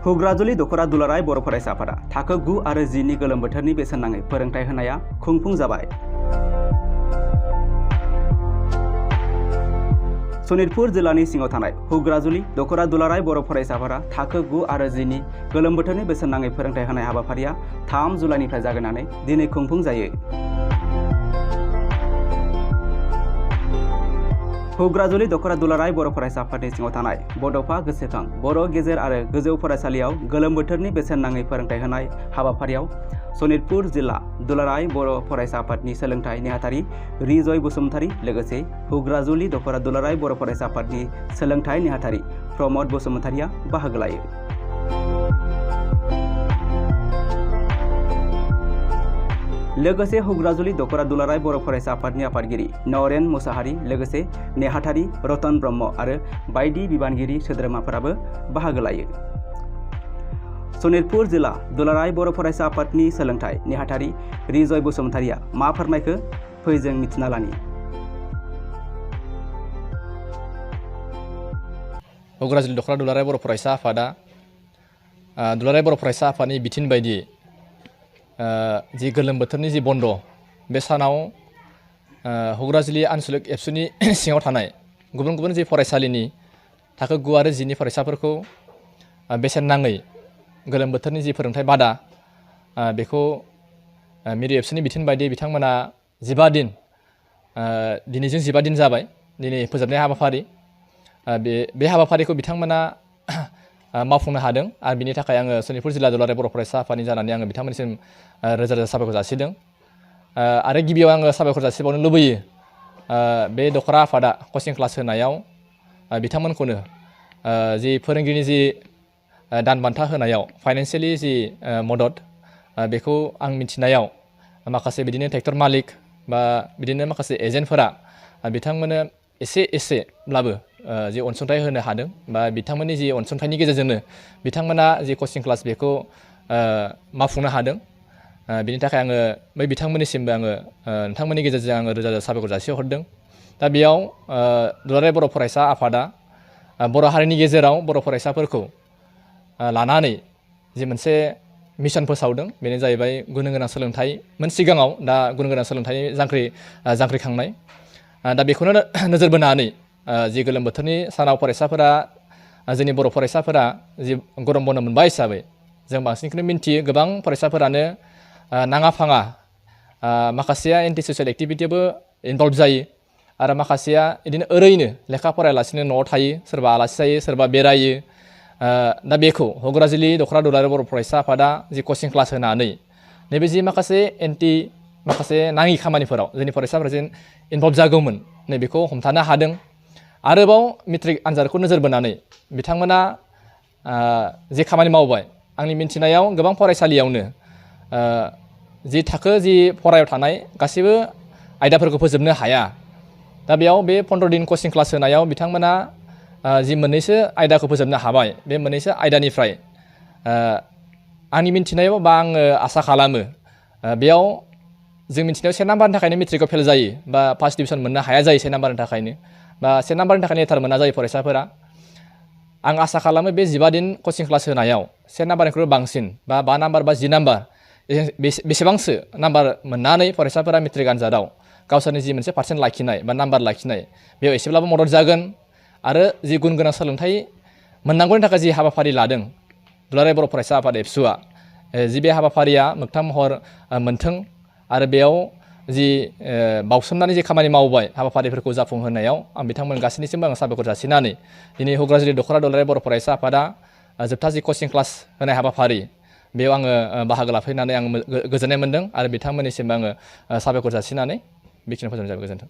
हुग्राजुलि दखरा दुलाराय बर' फरायसा आफादा थाखो 9 आरो 10 नि गोलोम बोथोरनि बेसेन नाङै फोरोंथाय होनाया खुंफुं जाबाय। सनितपुर जिल्लानि सिङाव थानाय हुग्राजुलि दखरा दुलाराय बर' फरायसा आफादा थाखो 9 आरो 10 नि गोलोम बोथोरनि बेसेन नाङै फोरोंथाय होनाय हाबाफारिया 3 जुलाइनिफ्राय जागायनानै दिनै खुंफुं जायो। हुग्राजुलि दखरा दुलाराय बर' फरायसा आफादनि सिङाव थानाय बड'फा गोसोखां बर' गेजेर आरो गोजौ फरायसालियाव गोलोम बोथोरनि बेसेन नाङै फोरोंथाय होनाय हाबाफारियाव सनितपुर जिल्ला दुलाराय बर' फरायसा आफादनि सोलोंथाइ नेहाथारि रिजय बसुमतारी लोगोसे हुग्राजुलि दखरा दुलाराय बर' फरायसा आफादनि सोलोंथाइ नेहाथारि प्रमद बसुमतारीया बाहागो लायो। लोगोसे हुग्राजुलि दखरा दुलाराय बर' फरायसा आफादनि आफादगिरि नरेन मुसाहारि लोगोसे नेहाथारि रतन ब्रह्म आरो बायदि बिबानगिरि सोद्रोमाफोराबो बाहागो लायो। सनितपुर जिल्ला दुलाराय बर' फरायसा आफादनि सोलोंथाइ नेहाथारि रिजय बसुमतारीया मा फोरमायखो फै जों मिथिना लानि। हुग्राजुलि दखरा दुलाराय बर' फरायसा आफादा दुलाराय बर' फरायसा आफादनि बिथोन बायदि जि गोलोम बोथोरनि जि बन्द बे सानाव हुग्राजुलि आनसलिक एबसुनि सिङाव थानाय गुबुन गुबुन जि फरायसालिनि थाखो 9 आरो 10 नि फरायसाफोरखौ बेसेन नाङै गोलोम बोथोरनि जि फोरोंथाय बादा बेखौ मिरु एबसुनि बिथोन बायदि बिथांमोना 15 दिन दिनैजों 15 दिन जाबाय दिनै फोजोबनाय हाबाफारि बे हाबाफारिखौ बिथांमोना मावफुंनो हादों आरो बिनि थाखाय आङो सनितपुर जिल्ला दुलाराय बर' फरायसा आफादनि जानानै आङो बिथांमोननिसिम रोजा रोजा साबायखर जासिदों आरो गिबियाव आङो साबायखर जासिबावनो लुबैयो बे दखरा आफादा कचिं क्लास होनायाव बिथांमोनखौनो जि फोरोंगिरिनि जि दान बान्था होनायाव फाइनान्सियेलि जि मदद बेखौ आं मिथिनायाव माखासे बिदिनो ट्रेक्टर मालिक बा बिदिनो माखासे एजेन्टफोरा बिथांमोननो एसेब्लाबो जि अनसुंथाइ होनो हादों बा बिथांमोननि जि अनसुंथाइनि गेजेरजोंनो बिथांमोना जि कचिं क्लास बेखौ मावफुंनो हादों बिनि थाखाय आङो बै बिथांमोननिसिमबो आङो नोंथांमोननि गेजेरजों आङो रोजा रोजा साबायखर जासिहरदों। दा बेयाव दुलाराय बर' फरायसा आफादा बर' हारिनि गेजेराव बर' फरायसाफोरखौ लानानै जि मोनसे मिशन फोसावदों बेनो जाहैबाय गुन गोनां सोलोंथाइमोन सिगाङाव दा गुन गोनां सोलोंथाइ जांख्रिखांनाय दा बेखौनो नोजोर बोनानै जि गोलोम बोथोरनि सानाव फरायसाफोरा जोंनि बर' फरायसाफोरा जि गरम बन्द मोनबाय हिसाबै जों बांसिनखौनो मिन्थियो गोबां फरायसाफोरानो नाङा फाङा माखासेया एन्टि ससियेल एक्टिभिटियावबो इनभल्भ जायो आरो माखासेया बिदिनो ओरैनो लेखा फरायालासिनो न'आव थायो सोरबा आलासि जायो सोरबा बेरायो दा बेखौ हुग्राजुलि दखरा दुलाराय बर' फरायसा आफादा जि कचिं क्लास होनानै नैबे जि माखासे नाङि खामानिफोराव जोंनि फरायसाफोरा जेन इनभल्भ जागौमोन नैबेखौ हमथानो हादों। आरोबाव मेट्रिक आनजादखौ नोजोर बोनानै बिथांमोना जि खामानि मावबाय आंनि मिन्थिनायाव गोबां फरायसालियावनो जि थाखो जि फरायाव थानाय गासैबो आयदाफोरखौ फोजोबनो हाया। दा बेयाव बे 15 दिन कचिं क्लास होनायाव बिथांमोना जि मोननैसो आयदाखौ फोजोबनो हाबाय बे मोननैसो आयदानिफ्राय आंनि मिन्थिनायाव बा आङो आसा खालामो बेयाव जों मिन्थिनायाव 1 नाम्बारनि थाखायनो मेट्रिकआव फेल जायो बा फार्स्ट डिभिजन मोननो हाया जायो 1 नाम्बारनि थाखायनो बा 1 नाम्बारनि थाखाय लेटार मोना जायो फरायसाफोरा। आं आसा खालामो बे 15 दिन कचिं क्लास होनायाव 1 नाम्बारनिख्रुइ बांसिन बा 5 नाम्बार बा 10 नाम्बार बेसेबांसो नाम्बार मोननानै फरायसाफोरा मेट्रिक आनजादाव गावसोरनि जि मोनसे पार्सेन्ट लाखिनाय बा नाम्बार लाखिनाय बेयाव एसेब्लाबो मदद जागोन आरो जि गुन गोनां सोलोंथाइ मोननांगौनि थाखाय जि हाबाफारि लादों दुलाराय बर' फरायसा आफाद एबसुआ जि बे हाबाफारिया मोगथां महर मोनथों आरो बेयाव जि बावसोमनानै जि खामानि मावबाय हाबाफारिफोरखौ जाफुंहोनायाव आं बिथांमोन गासैनिसिमबो आं साबायखर जासिनानै दिनै हुग्राजुलि दखरा दुलाराय बर' फरायसा आफादा जोबथा जि कचिं क्लास होनाय हाबाफारि बेयाव आङो बाहागो लाफैनानै आं गोजोननाय मोन्दों आरो बिथांमोननिसिमबो आङो साबायखर जासिनानै बेखिनियाव फोजोबनाय जाबाय। गोजोन्थों।